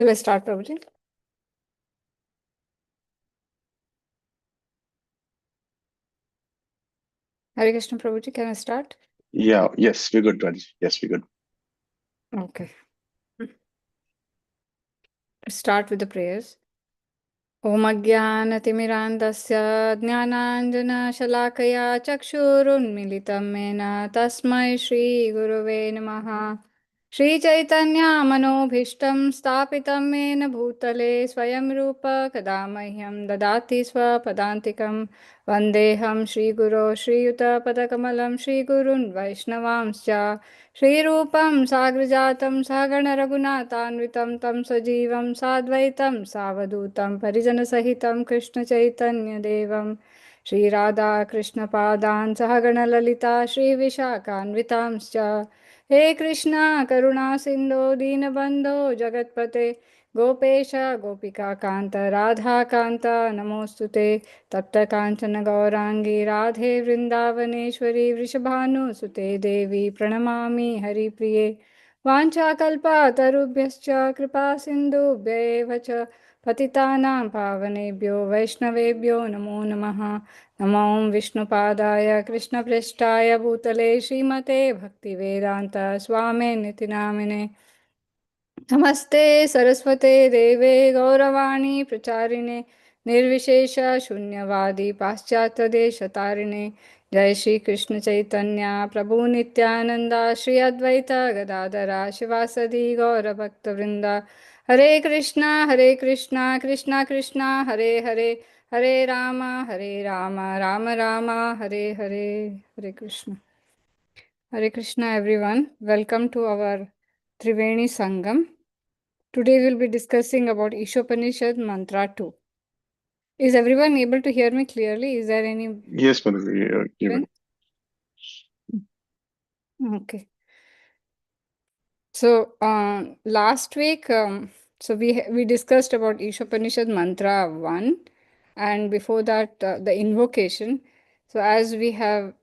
Will I start, Prabhuji? Hare Krishna, Prabhuji, can I start? Yes, we're good, Raj. Yes, we're good. Okay. Start with the prayers. Om Ajnanatimirandasya Jnananjana Shalakaya Chakshurunmilitam Mena Tasmai Shri Guruve Namaha. Shri Chaitanya Manobhishtam Stapitam Mena Bhutale Swayam Rupa Kadamahyam Dadati Swapadantikam Vandeham Shri Guru Shri Yuta Padakamalam Shri Gurun Vaishnavamscha Shri Rupam Sagrajatam Sagana Raghunathanvitam Tam Sajivam Sadvaitam Savadutam Parijana Sahitam Krishna Chaitanya Devam Shri Radha Krishna Padan Sahagana Lalita Shri Vishakhanvitamscha He Krishna Karuna Sindhu Dinabandho Jagatpate Gopesha Gopika Kanta Radha Kanta Namostute Tapta Kanchana Gaurangi Radhe Vrindavaneshwari Vrishabhanu Sute Devi Pranamami Hari Priye Vanchakalpa Tarubhyascha Kripa Sindhubhyev cha Patitanam Pavanebhyo Vaishnavebhyo Namo Namaha Namo Vishnupadaya Krishna Preshtaya Bhutale Srimate Bhaktivedanta Swame Niti Namine नमस्ते सरस्वते देवे गौरवाणी प्रचारिणे निर्विशेष शून्यवादी पाश्चात्य देशतारिणे जय श्री कृष्ण चैतन्य प्रभु नित्यानंदा श्री अद्वैत गदाधरा शिवासदि गौरभक्तवृंदा हरे Krishna Krishna Krishna Hare Hare Hare Ram Ram Ram Hare Hare Hare Krishna everyone, welcome to our Triveni Sangam. Today we'll be discussing about Īśopaniṣad Mantra 2. Is everyone able to hear me clearly? Is there any... Yes, Madhu, even. Okay. So last week, so we discussed about Īśopaniṣad Mantra 1, and before that the invocation. So as we have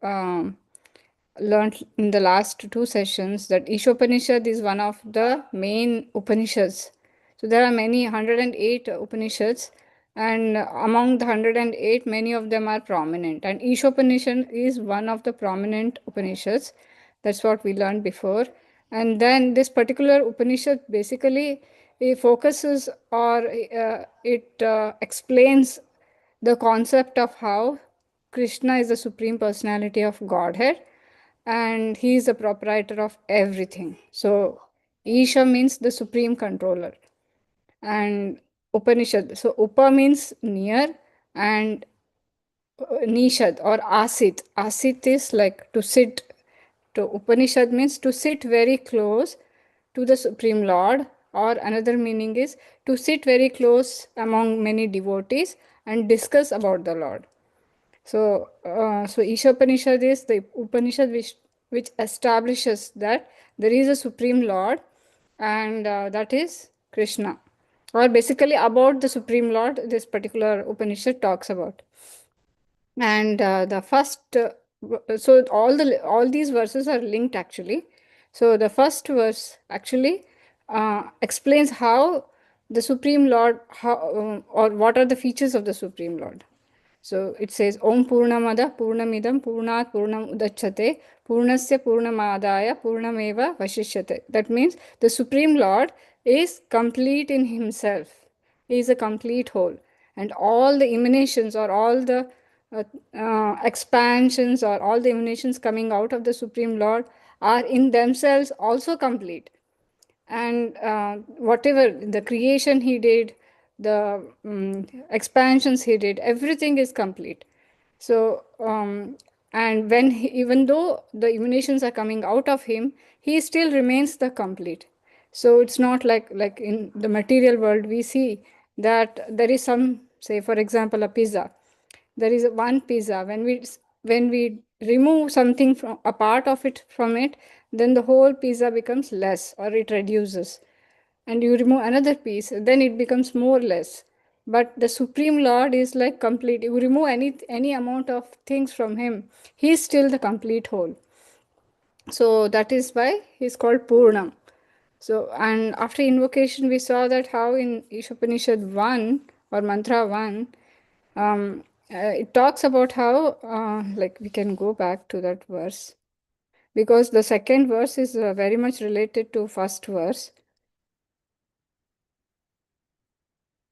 learned in the last two sessions that Īśopaniṣad is one of the main Upanishads. So there are many 108 Upanishads, and among the 108, many of them are prominent. And Īśopaniṣad is one of the prominent Upanishads. That's what we learned before. And then this particular Upanishad basically it focuses or it explains the concept of how Krishna is the Supreme Personality of Godhead and he is the proprietor of everything. So Isha means the supreme controller, and Upanishad. So Upa means near, and Nishad or Asit. Asit is like to sit. To Upanishad means to sit very close to the Supreme Lord, or another meaning is to sit very close among many devotees and discuss about the Lord. So, Īśopaniṣad is the Upanishad which establishes that there is a Supreme Lord, and that is Krishna. Or basically about the Supreme Lord, this particular Upanishad talks about. And the first, so all these verses are linked actually. So the first verse actually explains how the Supreme Lord, or what are the features of the Supreme Lord. So it says Om Purnamada Purnamidam Purnat Purnam Udachyate Purnasya Purnamadaya Purnameva Vashishyate. That means the Supreme Lord is complete in himself. He is a complete whole. And all the emanations or all the expansions or all the emanations coming out of the Supreme Lord are in themselves also complete. And whatever the creation he did, the expansions he did, everything is complete. So and when even though the emanations are coming out of him, he still remains the complete. So it's not like in the material world we see that there is some, say for example, a pizza. There is one pizza. When we remove something from a part of it from it, then the whole pizza becomes less or it reduces. And you remove another piece, then it becomes more less. But the Supreme Lord is like complete. You remove any amount of things from him, he is still the complete whole. So that is why he is called Purnam. So, and after invocation, we saw that how in Īśopaniṣad 1 or Mantra 1, it talks about how, like, we can go back to that verse because the second verse is very much related to first verse.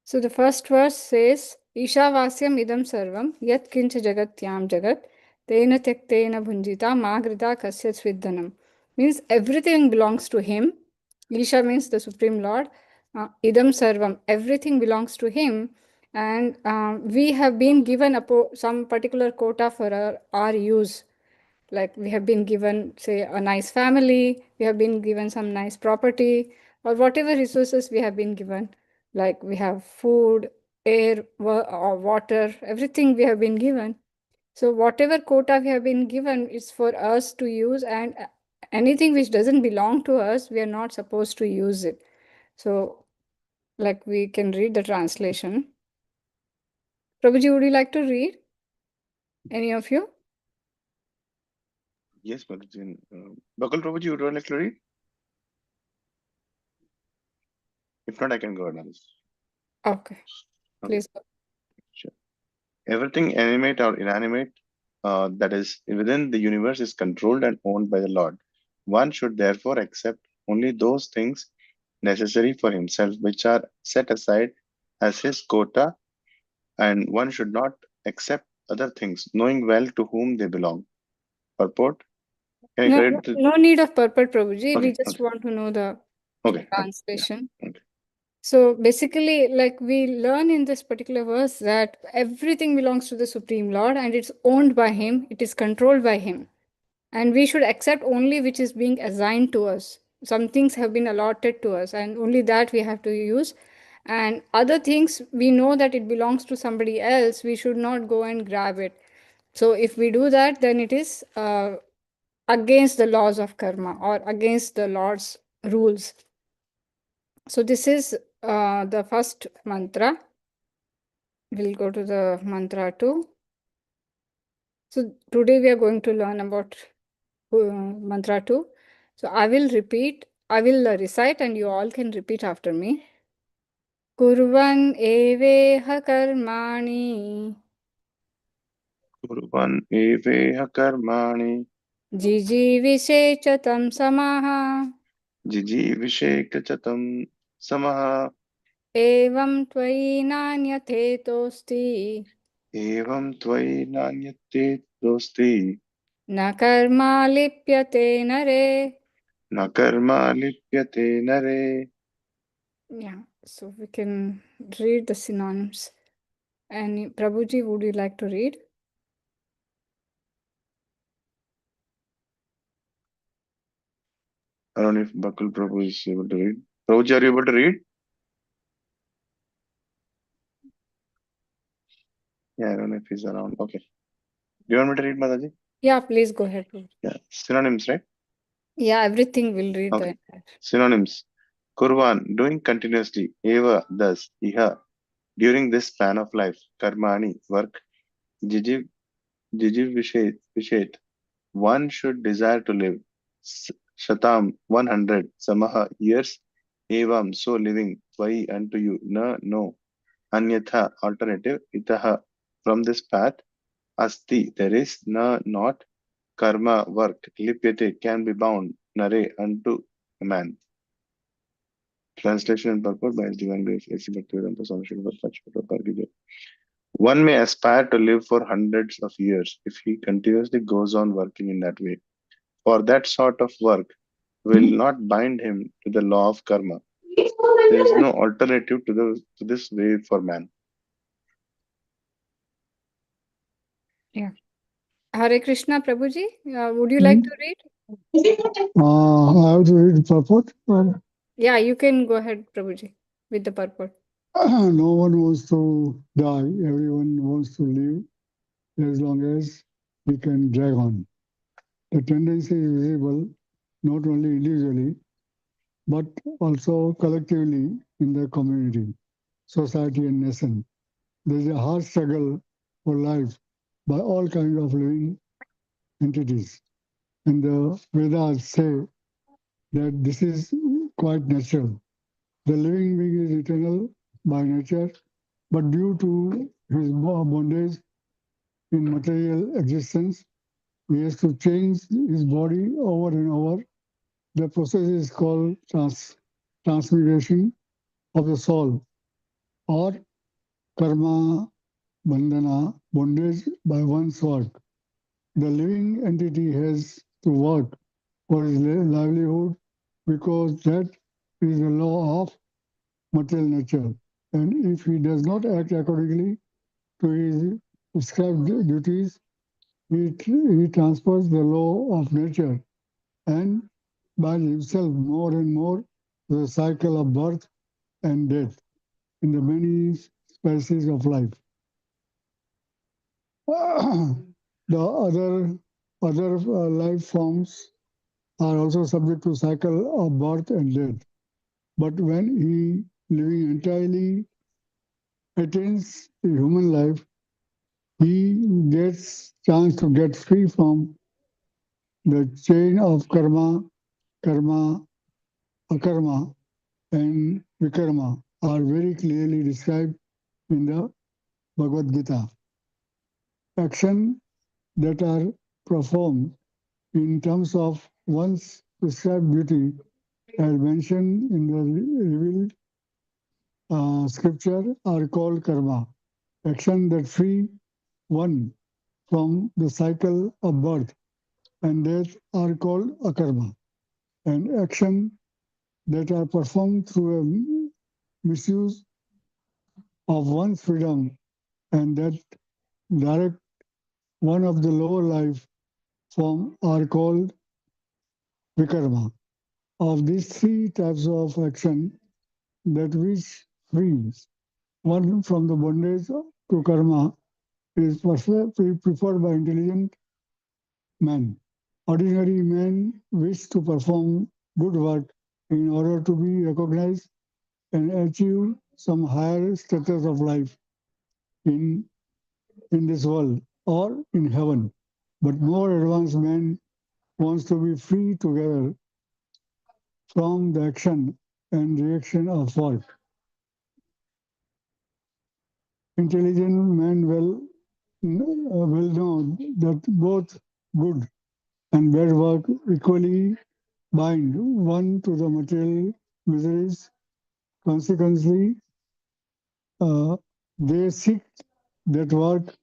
So the first verse says, Ishavasyam idam sarvam yat kincha jagatyam jagat tena tyaktena bhunjita magrita kasyat svidhanam. Means everything belongs to him. Isha means the Supreme Lord. Idam sarvam, everything belongs to him. And we have been given some particular quota for our use. Like we have been given, say, a nice family, we have been given some nice property, or whatever resources we have been given. Like we have food, air, or water, everything we have been given. So whatever quota we have been given is for us to use, and anything which doesn't belong to us, we are not supposed to use it. So, like we can read the translation. Prabhuji, would you like to read? Any of you? Yes, Mataji. Bakul Prabhuji, would you like to read? If not, I can go ahead. Okay, Okay, please. sure. Everything animate or inanimate that is within the universe is controlled and owned by the Lord. One should therefore accept only those things necessary for himself which are set aside as his quota, and one should not accept other things, knowing well to whom they belong. Purport? Can I No, correct the? no need of purport, Prabhuji. We Okay, just okay, want to know the okay, okay. Yeah, translation. okay. So basically, like we learn in this particular verse that everything belongs to the Supreme Lord and it's owned by Him, it is controlled by Him. And we should accept only which is being assigned to us. Some things have been allotted to us, and only that we have to use. And other things, we know that it belongs to somebody else, we should not go and grab it. So if we do that, then it is against the laws of karma or against the Lord's rules. So this is the first mantra. We'll go to the mantra 2. So today we are going to learn about mantra 2. So I will recite and you all can repeat after me. Kurvan eveha karmani Kurvan eveha karmani jijivishe chatam samaha जिजीविषेकचतं समः evam tvai nanyatetosti एवं त्वयि नान्यते दोस्ति na karma lipyate nare. न कर्मा लिप्यते नरे. Yeah, so we can read the synonyms. And Prabhuji, would you like to read? I don't know if Bakul Prabhu is able to read. Prabhuji, are you able to read? Yeah, I don't know if he's around. Okay. Do you want me to read, Mataji? Yeah, please go ahead, Prabhuji. Yeah. Synonyms, right? Yeah, everything will read Okay. the. Synonyms. Kurvan, doing continuously. Eva, thus. Iha, during this span of life. Karmani, work. Jijiv, Vishet, one should desire to live. Shatam, 100. Samaha, years. Evam, so living. Tvai, unto you. Na, no. Anyatha, alternative. Itaha, from this path. Asti, there is. Na, not. Karma, work. Lipyate, can be bound. Nare, unto a man. Translation and purport by His Divine Grace, A.C. Bhaktivedanta Swami Srila Prabhupada. One may aspire to live for hundreds of years if he continuously goes on working in that way. For that sort of work will not bind him to the law of karma. There is no alternative to this way for man. Yeah. Hare Krishna, Prabhuji. Would you like to read? I have to read purport. Yeah, you can go ahead, Prabhuji, with the purport. No one wants to die. Everyone wants to live as long as we can drag on. The tendency is visible not only individually, but also collectively in the community, society, and nation. There is a hard struggle for life by all kinds of living entities. And the Vedas say that this is quite natural. The living being is eternal by nature, but due to his bondage in material existence, he has to change his body over and over. The process is called transmigration of the soul, or karma bandhana, bondage by one's work. The living entity has to work for his livelihood because that is the law of material nature. And if he does not act accordingly to his prescribed duties, he transfers the law of nature and binds himself more and more to the cycle of birth and death in the many species of life. The other life forms are also subject to cycle of birth and death. But when he living entirely attains the human life, he gets chance to get free from the chain of karma, akarma, and vikarma are very clearly described in the Bhagavad Gita. Action that are performed in terms of one's prescribed duty, as mentioned in the revealed scripture, are called karma. Action that free one from the cycle of birth and death are called akarma. And action that are performed through a misuse of one's freedom and that direct one of the lower life form are called vikarma. Of these three types of action, that which frees one from the bondage to karma is preferred by intelligent men. Ordinary men wish to perform good work in order to be recognized and achieve some higher status of life in, in this world or in heaven. But more advanced men wants to be free together from the action and reaction of work. Intelligent men will know that both good and bad work equally bind one to the material miseries. Consequently, they seek that work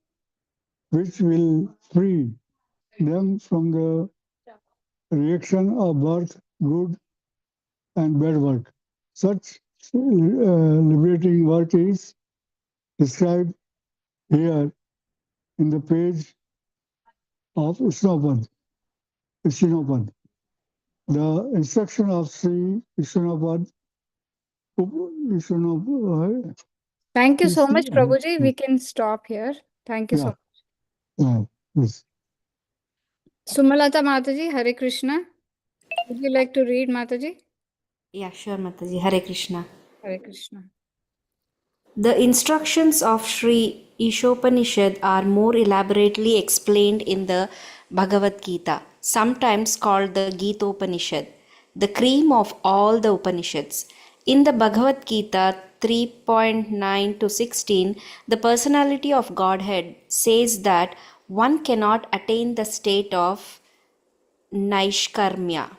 which will free them from the reaction of both good and bad work. Such liberating work is described here in the page of Īśopaniṣad. The instruction of Śrī Īśopaniṣad Thank you is so much, Prabhuji. We can stop here. Thank you so yeah, much. yes. Sumalata Mataji, Hare Krishna. Would you like to read, Mataji? Yeah, sure, Mataji. Hare Krishna. Hare Krishna. The instructions of Śrī Īśopaniṣad are more elaborately explained in the Bhagavad Gita, sometimes called the Gītopanishad, the cream of all the Upanishads. In the Bhagavad Gita 3.9 to 16, the personality of Godhead says that one cannot attain the state of Naishkarmya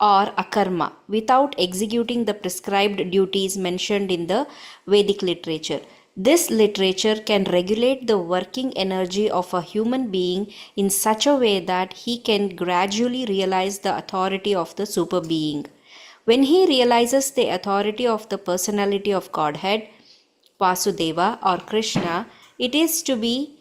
or akarma without executing the prescribed duties mentioned in the Vedic literature. This literature can regulate the working energy of a human being in such a way that he can gradually realize the authority of the super being. When he realizes the authority of the personality of Godhead, Vasudeva or Krishna, it is to be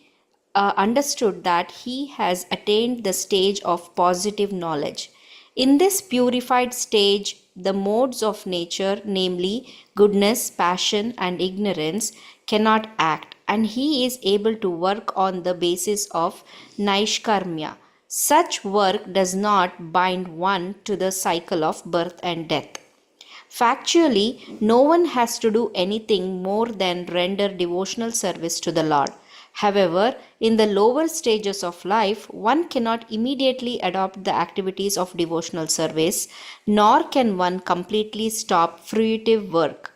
understood that he has attained the stage of positive knowledge. In this purified stage, the modes of nature, namely goodness, passion, and ignorance, cannot act, and he is able to work on the basis of Naishkarmya. Such work does not bind one to the cycle of birth and death. Factually, no one has to do anything more than render devotional service to the Lord. However, in the lower stages of life, one cannot immediately adopt the activities of devotional service, nor can one completely stop fruitive work.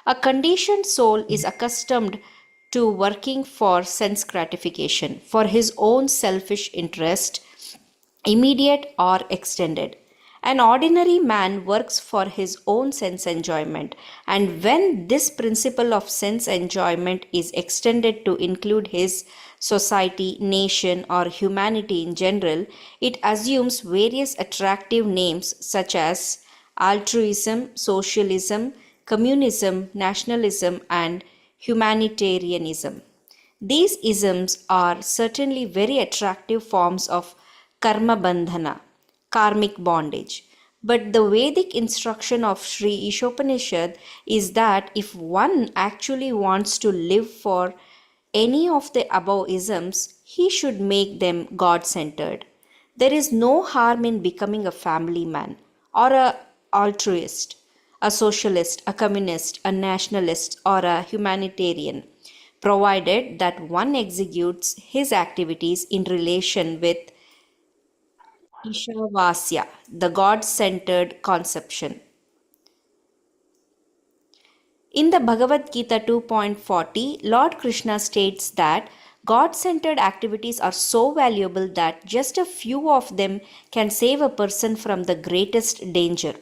A conditioned soul is accustomed to working for sense gratification, for his own selfish interest, immediate or extended. An ordinary man works for his own sense enjoyment, and when this principle of sense enjoyment is extended to include his society, nation, or humanity in general, it assumes various attractive names such as altruism, socialism, communism, nationalism, and humanitarianism. These isms are certainly very attractive forms of karma bandhana, karmic bondage. But the Vedic instruction of Śrī Īśopaniṣad is that if one actually wants to live for any of the above isms, he should make them God centered. There is no harm in becoming a family man or a altruist, a socialist, a communist, a nationalist, or a humanitarian, provided that one executes his activities in relation with Ishavasya, the God centered conception. In the Bhagavad Gita 2.40, Lord Krishna states that God centered activities are so valuable that just a few of them can save a person from the greatest danger.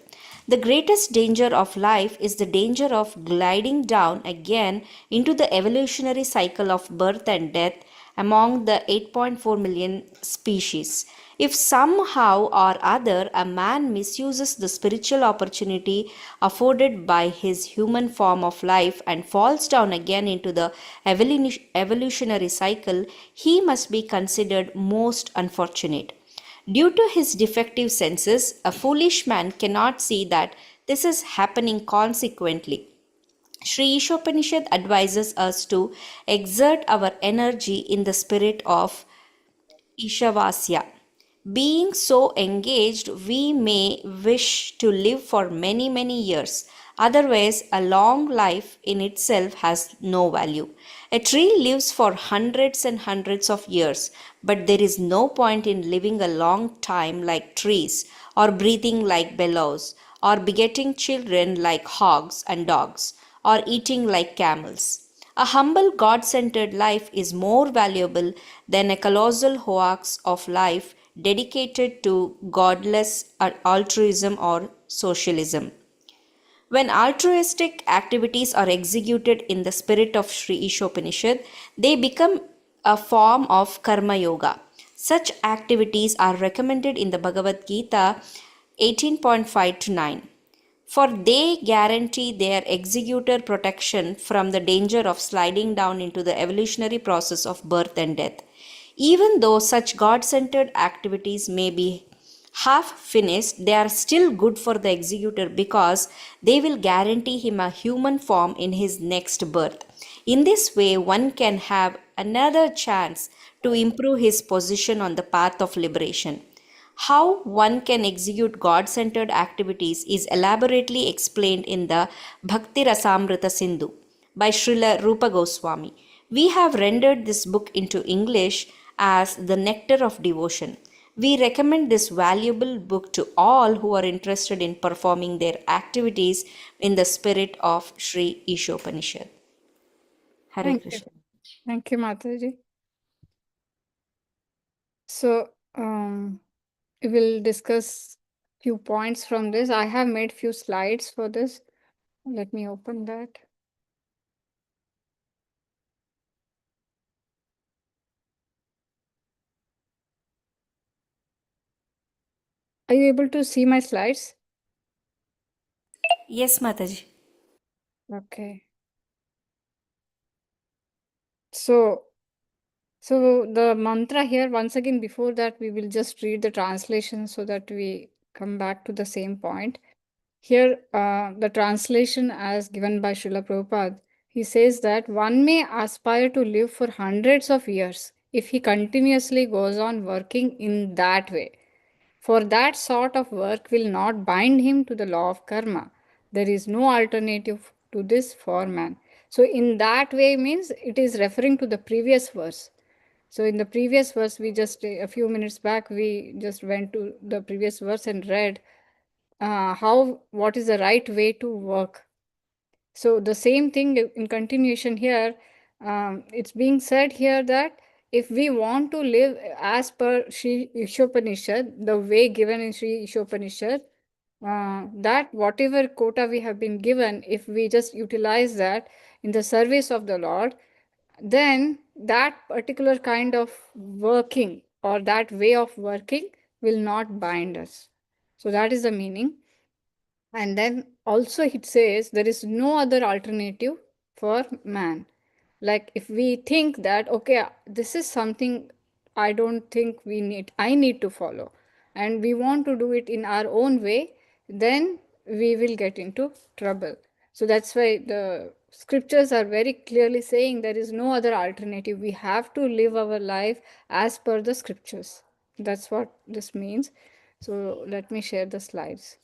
The greatest danger of life is the danger of gliding down again into the evolutionary cycle of birth and death among the 8.4 million species. If somehow or other a man misuses the spiritual opportunity afforded by his human form of life and falls down again into the evolutionary cycle, he must be considered most unfortunate. Due to his defective senses, a foolish man cannot see that this is happening consequently. Śrī Īśopaniṣad advises us to exert our energy in the spirit of Ishavasya. Being so engaged, we may wish to live for many, many years. Otherwise, a long life in itself has no value. A tree lives for hundreds and hundreds of years, but there is no point in living a long time like trees, or breathing like bellows, or begetting children like hogs and dogs, or eating like camels. A humble, God centered life is more valuable than a colossal hoax of life dedicated to godless altruism or socialism. When altruistic activities are executed in the spirit of Śrī Īśopaniṣad, they become a form of karma yoga. Such activities are recommended in the Bhagavad Gita 18.5 to 9. For they guarantee their executor protection from the danger of sliding down into the evolutionary process of birth and death. Even though such God centered activities may be half finished, they are still good for the executor because they will guarantee him a human form in his next birth. In this way, one can have another chance to improve his position on the path of liberation. How one can execute God centered activities is elaborately explained in the Bhakti Rasamrita Sindhu by Srila Rupa Goswami. We have rendered this book into English as The Nectar of Devotion. We recommend this valuable book to all who are interested in performing their activities in the spirit of Śrī Īśopaniṣad. Hare Thank you. Krishna. Thank you, Mataji. So, we will discuss few points from this. I have made few slides for this. Let me open that. Are you able to see my slides? Yes, Mataji. Okay. So the mantra here, once again, before that, we will just read the translation so that we come back to the same point. Here, the translation as given by Srila Prabhupada, he says that one may aspire to live for hundreds of years if he continuously goes on working in that way. For that sort of work will not bind him to the law of karma. There is no alternative to this for man. So in that way means it is referring to the previous verse. So in the previous verse, we just a few minutes back, we just went to the previous verse and read what is the right way to work. So the same thing in continuation here, it's being said here that if we want to live as per Śrī Īśopaniṣad, the way given in Śrī Īśopaniṣad, that whatever quota we have been given, if we just utilize that in the service of the Lord, then that particular kind of working or that way of working will not bind us. So that is the meaning. And then also it says there is no other alternative for man. Like if we think that, okay, this is something I don't think I need to follow, and we want to do it in our own way, then we will get into trouble. So that's why the scriptures are very clearly saying there is no other alternative. We have to live our life as per the scriptures. That's what this means. So let me share the slides.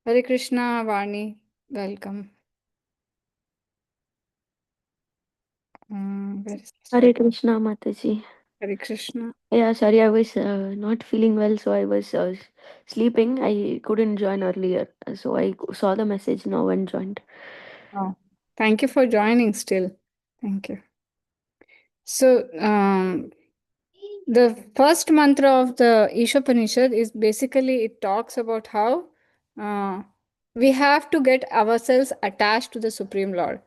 Hare Krishna, Vani, welcome. Where is the Hare slide? Krishna, Mataji. Hare Krishna. Yeah, sorry, I was not feeling well, so I was sleeping. I couldn't join earlier, so I saw the message now and joined. Oh, thank you for joining still. Thank you. So, the first mantra of the Īśopaniṣad is basically it talks about how we have to get ourselves attached to the Supreme Lord.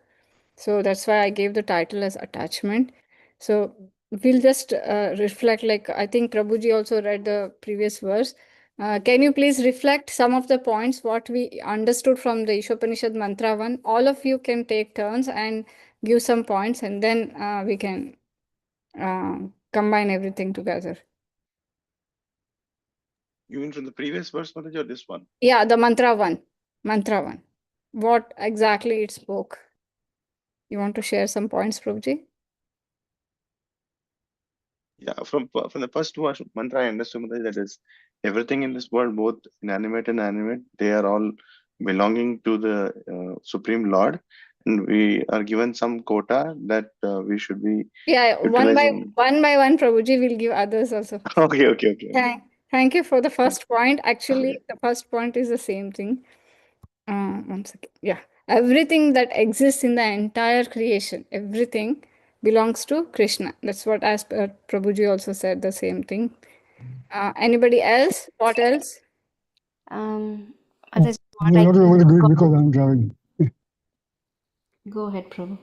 So that's why I gave the title as attachment. So we'll just reflect, like I think Prabhuji also read the previous verse. Can you please reflect some of the points what we understood from the Īśopaniṣad Mantra 1? All of you can take turns and give some points, and then we can combine everything together. You mean from the previous verse, Mataji, or this one? Yeah, the Mantra 1. Mantra 1. What exactly it spoke? You want to share some points, Prabhuji? Yeah, from the first mantra, I understood, Mataji, that is everything in this world, both inanimate and animate, they are all belonging to the Supreme Lord, and we are given some quota that we should be Yeah, utilizing. one by one, Prabhuji will give others also. Okay. Thank you for the first point. Actually, the first point is the same thing. One second. Yeah, everything that exists in the entire creation, everything belongs to Krishna. That's what, as Prabhuji also said, the same thing. Anybody else? What else? Mataji, I will not be able to do it because I'm driving. Go ahead, Prabhu.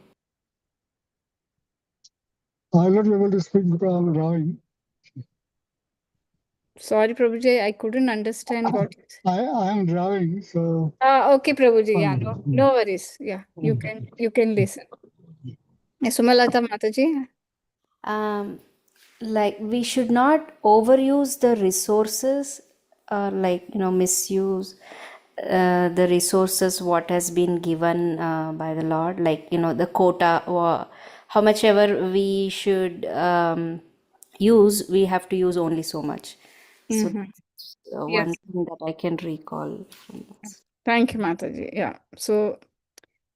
I will not be able to speak because I'm driving. Sorry, Prabhuji, I couldn't understand what. I am driving, so. Okay, Prabhuji. Yeah, no worries. Yeah, you can listen. Sumalata Mataji. Like we should not overuse the resources, like misuse the resources what has been given by the Lord, like the quota, or how much ever we should use, we have to use only so much. So that's one Yes. thing that I can recall from this. Thank you, Mataji. Yeah. So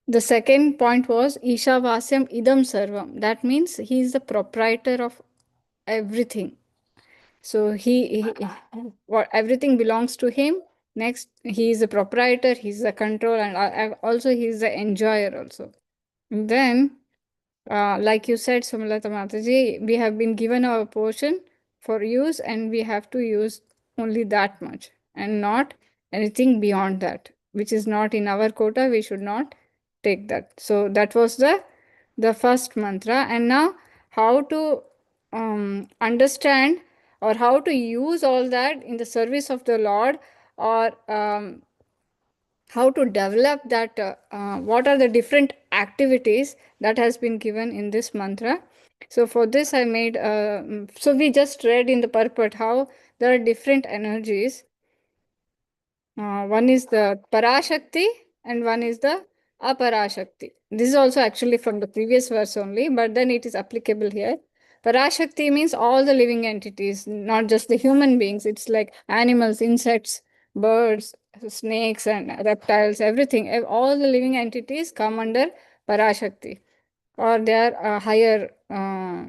the second point was Ishavasyam Idam Sarvam. That means he is the proprietor of everything. So what everything belongs to him. Next, he is the proprietor, he's the control, and also he is the enjoyer also. And then, like you said, Sumalata Mataji, we have been given our portion for use, and we have to use only that much and not anything beyond that, which is not in our quota. We should not take that. So that was the first mantra. And now how to understand or how to use all that in the service of the Lord, or how to develop that, what are the different activities that has been given in this mantra. So for this I made, so we just read in the purport how there are different energies. One is the Parashakti and one is the Aparashakti. This is also actually from the previous verse only, but then it is applicable here. Parashakti means all the living entities, not just the human beings. It's like animals, insects, birds, So snakes and reptiles, everything, all the living entities come under Parashakti, or they are higher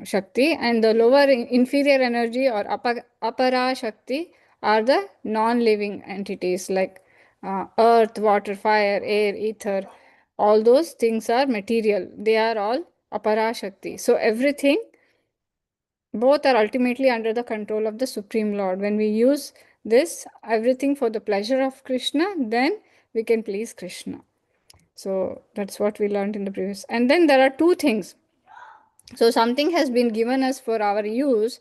Shakti, and the lower inferior energy or Apara Shakti are the non-living entities like earth, water, fire, air, ether. All those things are material. They are all Apara Shakti. So everything, both are ultimately under the control of the Supreme Lord. When we use this, everything for the pleasure of Krishna, then we can please Krishna. So that's what we learned in the previous. And then there are two things. So something has been given us for our use,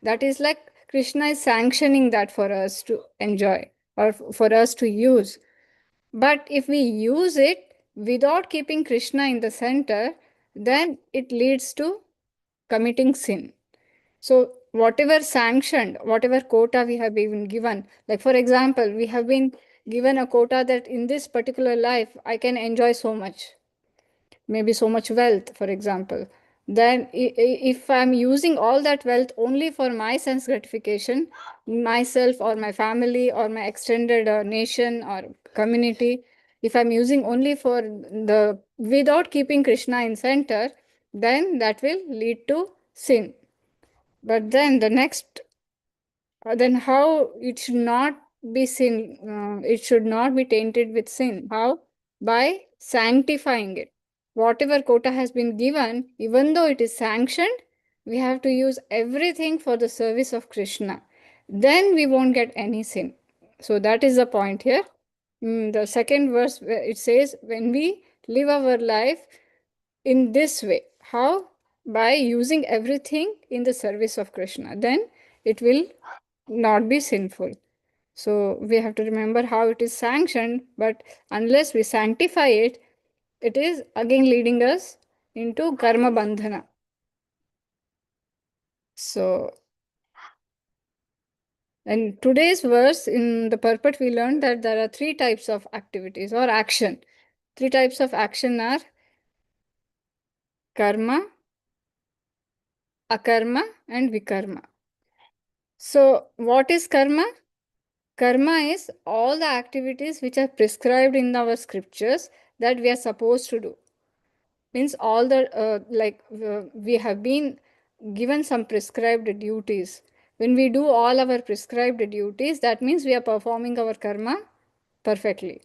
that is like Krishna is sanctioning that for us to enjoy or for us to use. But if we use it without keeping Krishna in the center, then it leads to committing sin. So whatever sanctioned, whatever quota we have been given, like for example, we have been given a quota that in this particular life, I can enjoy so much, maybe so much wealth, for example. Then if I'm using all that wealth only for my sense gratification, myself or my family or my extended nation or community, if I'm using only for the, without keeping Krishna in center, then that will lead to sin. But then the next, then how it should not be sin, it should not be tainted with sin. How? By sanctifying it. Whatever quota has been given, even though it is sanctioned, we have to use everything for the service of Krishna. Then we won't get any sin. So that is the point here. The second verse, it says, when we live our life in this way. How? By using everything in the service of Krishna. Then it will not be sinful. So we have to remember how it is sanctioned, but unless we sanctify it, it is again leading us into karma bandhana. So, in today's verse, in the purport, we learned that there are three types of activities or action. Three types of action are karma, akarma, and vikarma. So, what is karma? Karma is all the activities which are prescribed in our scriptures that we are supposed to do. Means all the, we have been given some prescribed duties. When we do all our prescribed duties, that means we are performing our karma perfectly.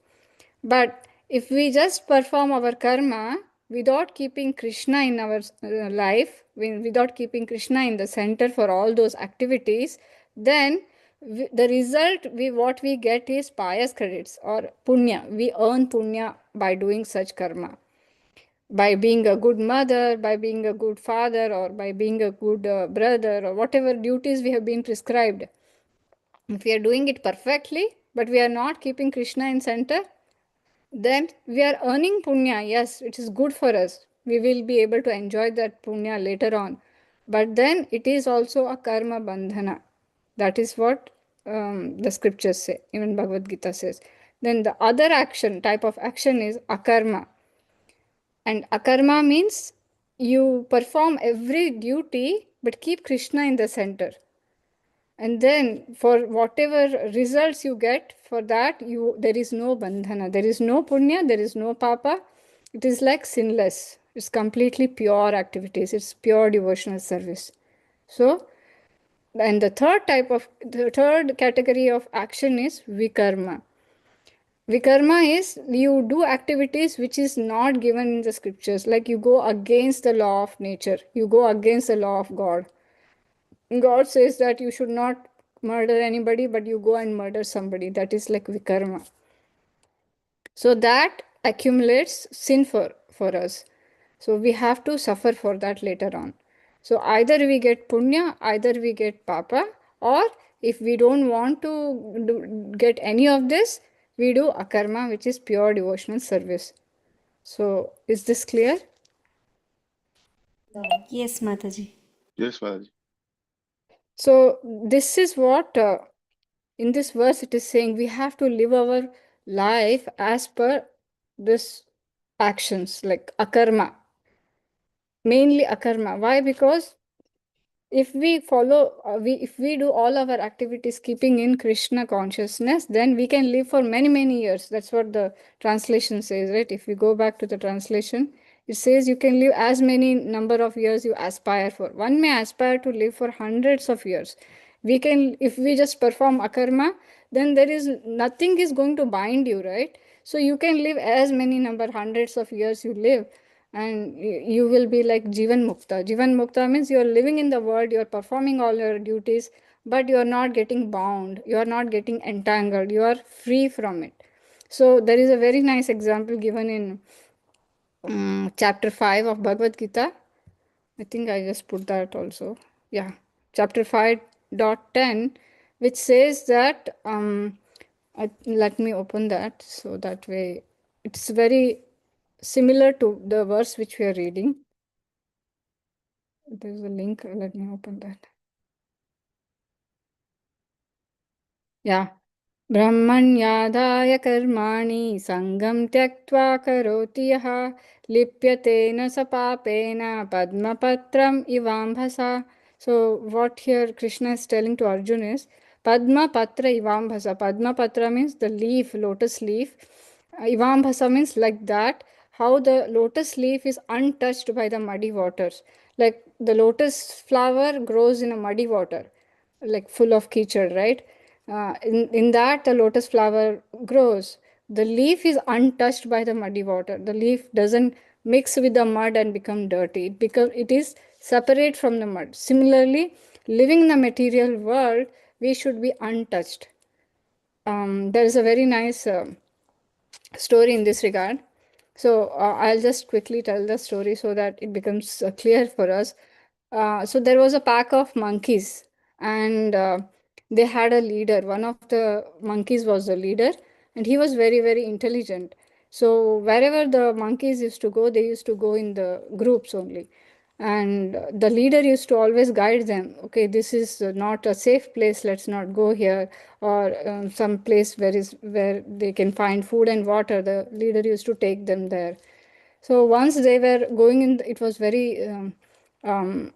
But if we just perform our karma without keeping Krishna in our life, without keeping Krishna in the center for all those activities, then the result, what we get is pious credits or punya. We earn punya by doing such karma. By being a good mother, by being a good father, or by being a good brother, or whatever duties we have been prescribed. If we are doing it perfectly, but we are not keeping Krishna in center, then we are earning punya. Yes, it is good for us. We will be able to enjoy that punya later on. But then it is also a karma bandhana. That is what the scriptures say, even Bhagavad Gita says. Then the other action, type of action is akarma. And akarma means you perform every duty but keep Krishna in the center. And then for whatever results you get, for that there is no bandhana, there is no punya, there is no papa. It is like sinless. It's completely pure activities. It's pure devotional service. So, and the third category of action is vikarma. Vikarma is you do activities which is not given in the scriptures, like you go against the law of nature, you go against the law of God. God says that you should not murder anybody, but you go and murder somebody. That is like vikarma. So that accumulates sin for us. So we have to suffer for that later on. So either we get punya, either we get papa, or if we don't want to get any of this, we do akarma, which is pure devotional service. So is this clear? Yes, Mataji. Yes, Mataji. So this is what in this verse it is saying we have to live our life as per this actions like akarma. Mainly akarma. Why? Because if we follow, if we do all our activities keeping in Krishna consciousness, then we can live for many, many years. That's what the translation says, right? If we go back to the translation, it says you can live as many number of years you aspire for. One may aspire to live for hundreds of years. We can, if we just perform akarma, then there is nothing is going to bind you, right? So you can live as many number, hundreds of years you live, and you will be like Jivan Mukta. Jivan Mukta means you are living in the world, you are performing all your duties, but you are not getting bound, you are not getting entangled, you are free from it. So there is a very nice example given in chapter 5 of Bhagavad Gita. I think I just put that also. Yeah, chapter 5.10, which says that, let me open that so that way it's very similar to the verse which we are reading. There's a link. Let me open that. Yeah. ब्रह्मण्यादाय कर्माणि सङ्गं त्यक्त्वा करोति यः लिप्यते न स पापेन padmapatram ivambhasa. So what here Krishna is telling to Arjuna is Padmapatra ivambhasa. Padmapatra means the leaf, lotus leaf. Ivambhasa means like that, how the lotus leaf is untouched by the muddy waters. Like the lotus flower grows in a muddy water, like full of keychad, right? In that the lotus flower grows. The leaf is untouched by the muddy water. The leaf doesn't mix with the mud and become dirty. It is separate from the mud. Similarly, living in the material world, we should be untouched. There is a very nice story in this regard. So I'll just quickly tell the story so that it becomes clear for us. So there was a pack of monkeys, and they had a leader. One of the monkeys was the leader, and he was very, very intelligent. So wherever the monkeys used to go, they used to go in the groups only. And the leader used to always guide them. Okay, this is not a safe place. Let's not go here, or some place where they can find food and water. The leader used to take them there. So once they were going in, it was very um,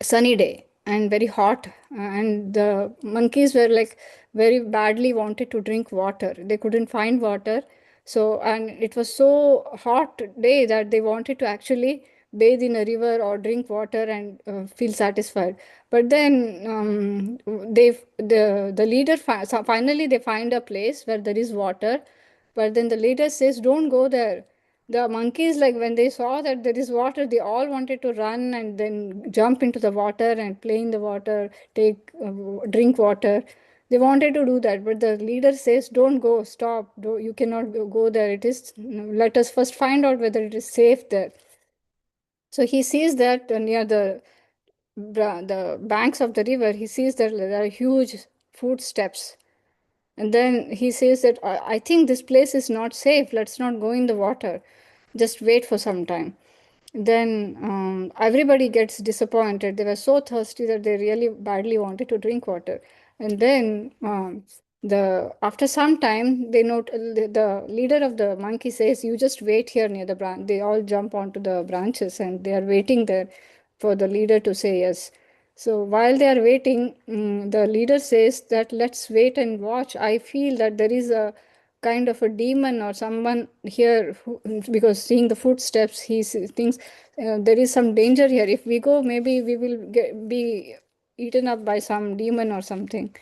sunny day and very hot, and the monkeys were like very badly wanted to drink water. They couldn't find water. So, and it was so hot day that they wanted to actually bathe in a river or drink water and feel satisfied. But then the leader so finally they find a place where there is water, but then the leader says don't go there. The monkeys, like when they saw that there is water, they all wanted to run and then jump into the water and play in the water, take drink water. They wanted to do that, but the leader says, "Don't go, stop. You cannot go there. It is. Let us first find out whether it is safe there." So he sees that near the banks of the river, he sees that there are huge footsteps. And then he says that I think this place is not safe. Let's not go in the water. Just wait for some time. Then everybody gets disappointed. They were so thirsty that they really badly wanted to drink water. And then after some time, they note the leader of the monkey says, "You just wait here near the branch." They all jump onto the branches and they are waiting there for the leader to say yes. So while they are waiting, the leader says that let's wait and watch. I feel that there is a kind of a demon or someone here because seeing the footsteps, he thinks there is some danger here. If we go, maybe we will be eaten up by some demon or something.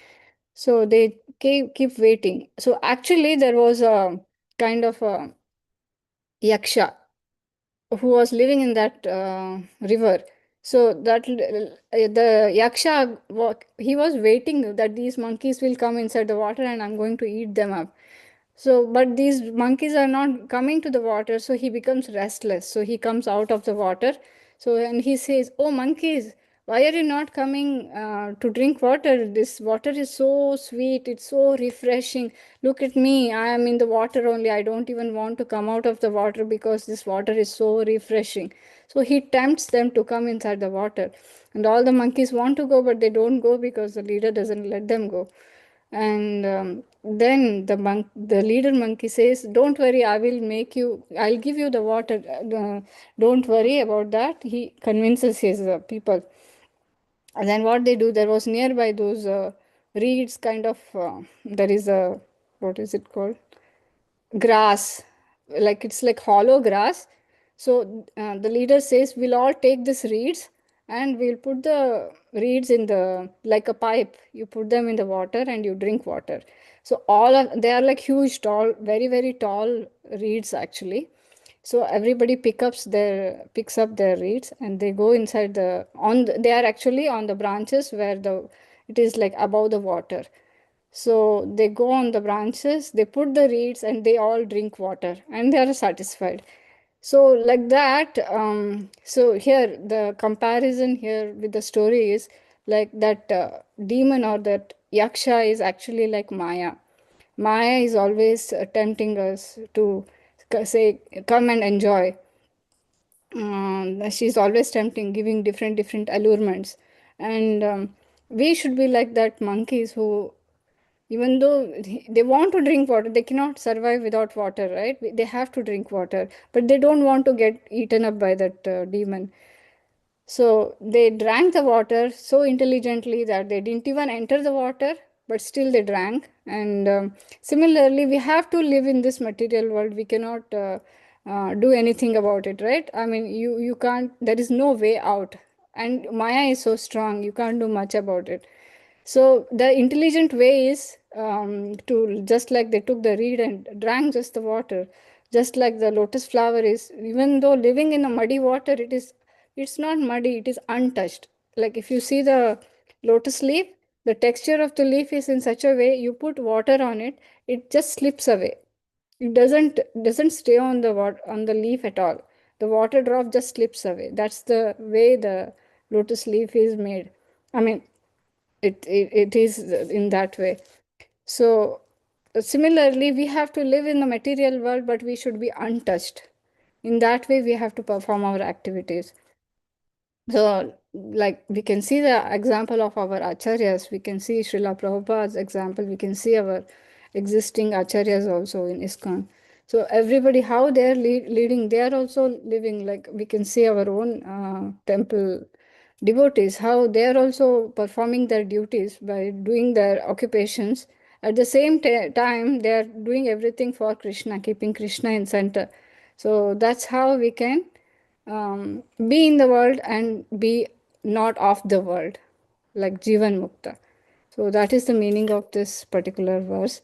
So they keep waiting. So actually there was a kind of a yaksha who was living in that river. So that the yaksha, he was waiting that these monkeys will come inside the water and I'm going to eat them up. So, but these monkeys are not coming to the water, so he becomes restless. So he comes out of the water. So, and he says, "Oh, monkeys, why are you not coming to drink water? This water is so sweet, it's so refreshing. Look at me, I am in the water only. I don't even want to come out of the water because this water is so refreshing." So he tempts them to come inside the water. And all the monkeys want to go, but they don't go because the leader doesn't let them go. And then the leader monkey says, "Don't worry, I'll give you the water. Don't worry about that." He convinces his people. And then what they do, there was nearby those reeds kind of, there is a, what is it called? Grass, like it's like hollow grass. So the leader says, we'll all take this reeds and we'll put the reeds in the, like a pipe, you put them in the water and you drink water. So all of, they are like huge, tall, very, very tall reeds actually. So everybody picks up their reeds and they go inside the, they are actually on the branches where the, it is like above the water. So they go on the branches, they put the reeds, and they all drink water, and they are satisfied. So like that. So here the comparison here with the story is like that demon or that yaksha is actually like Maya. Maya is always tempting us to say, come and enjoy. She's always tempting, giving different allurements, and we should be like that monkeys who, even though they want to drink water, they cannot survive without water, right? They have to drink water, but they don't want to get eaten up by that demon. So they drank the water so intelligently that they didn't even enter the water, but still they drank. And similarly, we have to live in this material world. We cannot do anything about it, right? I mean, you can't. There is no way out. And Maya is so strong. You can't do much about it. So the intelligent way is to, just like they took the reed and drank just the water, just like the lotus flower is, even though living in a muddy water, it's not muddy, it is untouched. Like if you see the lotus leaf, the texture of the leaf is in such a way, you put water on it, it just slips away. It doesn't stay on the on the leaf at all. The water drop just slips away. That's the way the lotus leaf is made. I mean, it is in that way. So similarly, we have to live in the material world, but we should be untouched. In that way, we have to perform our activities. So, like we can see the example of our acharyas, we can see Srila Prabhupada's example, we can see our existing acharyas also in ISKCON. So everybody, how they're leading, they are also living, like we can see our own temple devotees, how they are also performing their duties by doing their occupations. At the same time, they are doing everything for Krishna, keeping Krishna in center. So that's how we can be in the world and be not of the world, like Jivan Mukta. So that is the meaning of this particular verse.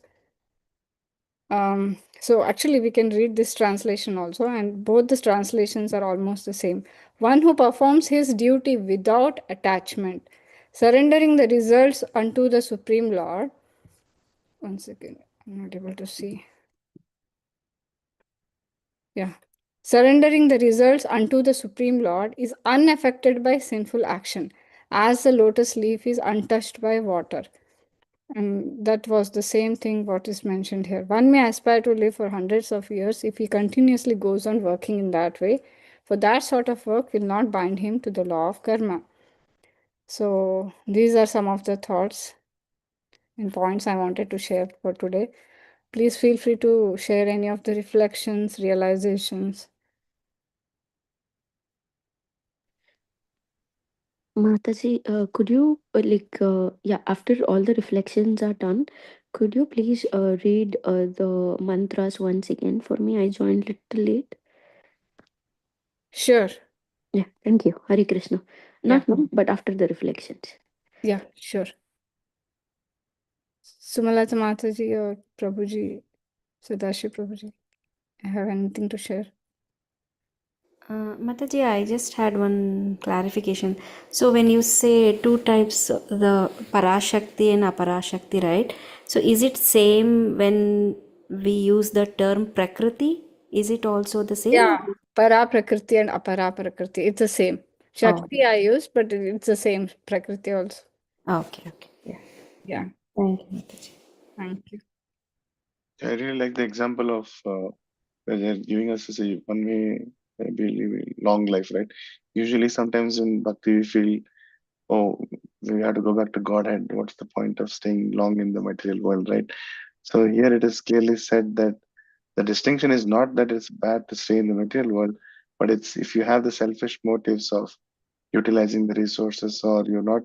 So actually we can read this translation also, and both the translations are almost the same. One who performs his duty without attachment, surrendering the results unto the Supreme Lord. One second, I'm not able to see. Yeah. Surrendering the results unto the Supreme Lord is unaffected by sinful action, as the lotus leaf is untouched by water. And that was the same thing what is mentioned here. One may aspire to live for hundreds of years if he continuously goes on working in that way, for that sort of work will not bind him to the law of karma. So these are some of the thoughts and points I wanted to share for today. Please feel free to share any of the reflections, realizations. Mataji, could you after all the reflections are done, could you please read the mantras once again for me? I joined little late. Sure. Yeah, thank you. Hare Krishna. Not now, but after the reflections. Yeah, sure. Sumalata Mataji or Prabhuji, Sadashi Prabhuji, I have anything to share? Mataji, I just had one clarification. So when you say two types, the Parashakti and Aparashakti, right? So is it same when we use the term Prakriti? Is it also the same? Yeah, Para Prakriti and Apara Prakriti, it's the same. Shakti I use, but it's the same Prakriti also. Okay, yeah. Yeah, Thank you, Mataji. thank you. I really like the example of where they're giving us as a one way, maybe long life, right? Usually, sometimes in bhakti, we feel, oh, we have to go back to Godhead. What's the point of staying long in the material world, right? So here it is clearly said that the distinction is not that it's bad to stay in the material world, but it's if you have the selfish motives of utilizing the resources, or you're not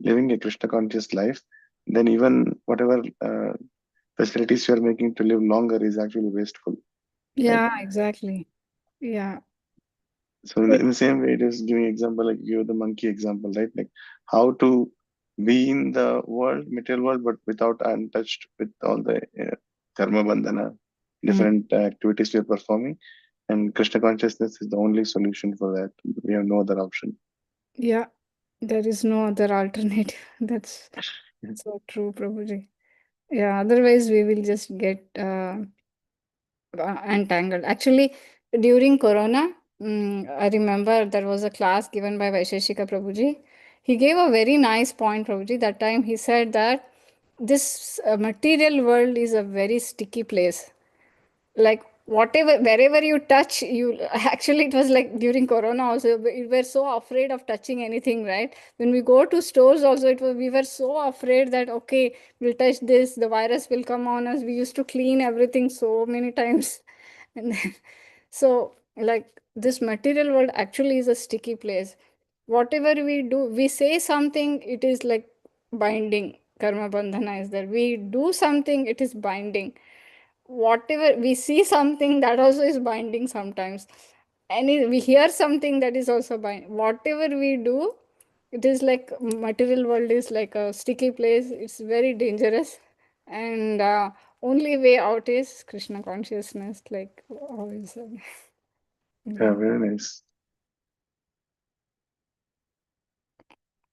living a Krishna conscious life, then even whatever facilities you're making to live longer is actually wasteful. Yeah, exactly. Yeah. So in the same way, it is giving example, like you the monkey example, right? Like how to be in the world, material world, but without untouched with all the karma bandhana, different activities we are performing. And Krishna consciousness is the only solution for that. We have no other option. Yeah. There is no other alternative. That's so true, Prabhuji. Yeah, otherwise we will just get entangled. Actually, during Corona, I remember there was a class given by Vaisheshika Prabhuji. He gave a very nice point, Prabhuji. That time he said that this material world is a very sticky place. Like whatever, wherever you touch, you actually it was like during Corona also. We were so afraid of touching anything, right? When we go to stores, also we were so afraid that okay, we'll touch this, the virus will come on us. We used to clean everything so many times. And then, so like this material world actually is a sticky place. Whatever we do, we say something, it is like binding. Karma bandhana is there. We do something, it is binding. Whatever we see something, that also is binding sometimes. And we hear something, that is also binding. Whatever we do, it is like material world is like a sticky place. It's very dangerous. And only way out is Krishna consciousness, like always. Yeah, Yeah. very nice.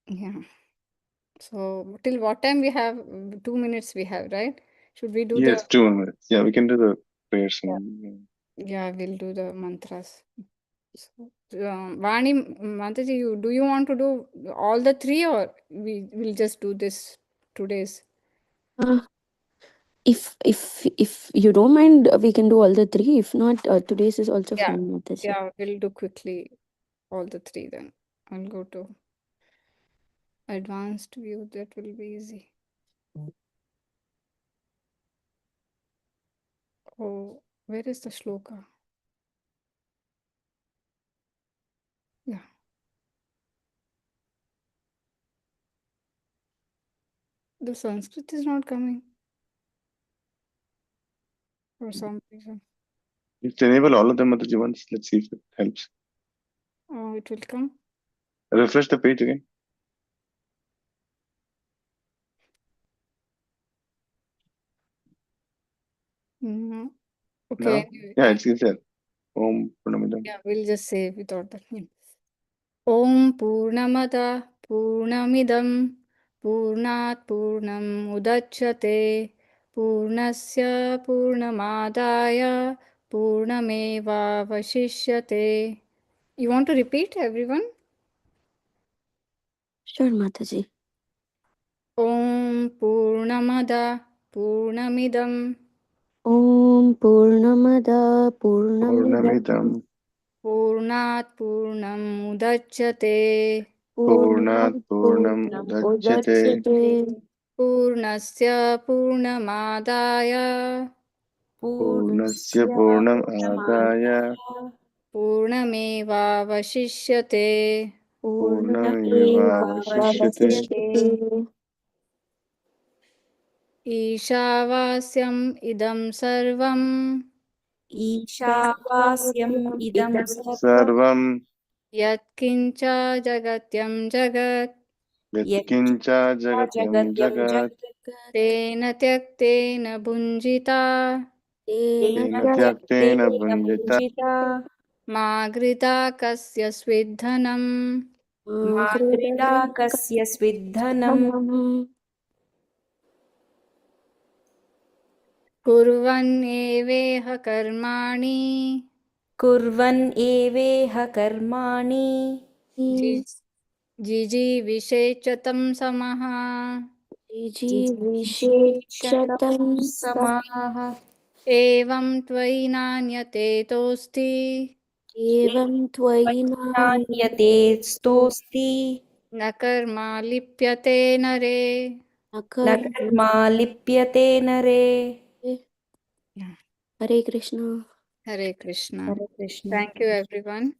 Yeah. So till what time we have? 2 minutes we have, right? Should we do Yes, the? 2 minutes. Yeah, we can do the prayers and Yeah, we'll do the mantras. So, Vani, Mataji, do you want to do all the three, or we will just do this today's? Uh, if you don't mind, we can do all the three. If not, today's is also Yeah, fine, Mataji. yeah, we'll do quickly all the three then. I'll go to advanced view. That will be easy. Oh, where is the shloka? Yeah, the Sanskrit is not coming for some reason. let's enable all of them at the once. Let's see if it helps. Oh, it will come. Refresh the page again. No. Okay. Now, Anyway, yeah, it's there. Om Purnamidam. yeah, we'll just say without that. Om Purnamada Purnamidam Purnat Purnam Udachyate Purnasya Purnamadaya Purnameva Vashishyate. You want to repeat, everyone? Sure, Mataji. Om Purnamada Purnamidam Om Purnamada Purnamidam Purnamidam. Purnat Purnam Udachyate Purnat Purnam Purnam Purnam Udachyate. Udachyate Purnasya Purnamadaya Purnasya पूर्णस्य Purnam Adaya. पूर्णमादाय Purnamevavashishyate. Purnameva Vashishyate. Purnamevavasishyate Ishavasya idam sarvam ईशावास्यम् इदं idam सर्वं Sarvam yatkincha jagatyam jagat Yatkincha Jagatyam जगत्यं Jagat. जगत् tena tyaktena bhunjita tena तेन Tena Tyaktena त्यक्तेन Bhunjita. भुञ्जिता magrita kasya svidhanam मातृता कस्य स्विद्धनम् kurvanyeveha karmani कुर्वन् एवेह कर्माणि जिजीविषेच समाः जिजीविषेचतं Jijivishechatam समाः एवं त्वयि नान्यते तोस्ति evam tvayi नान्यते स्तोऽस्ति न कर्मा लिप्यते नरे. न nakar. कर्मा लिप्यते नरे Hare Krishna. Hare Krishna. Hare Krishna Thank you, everyone.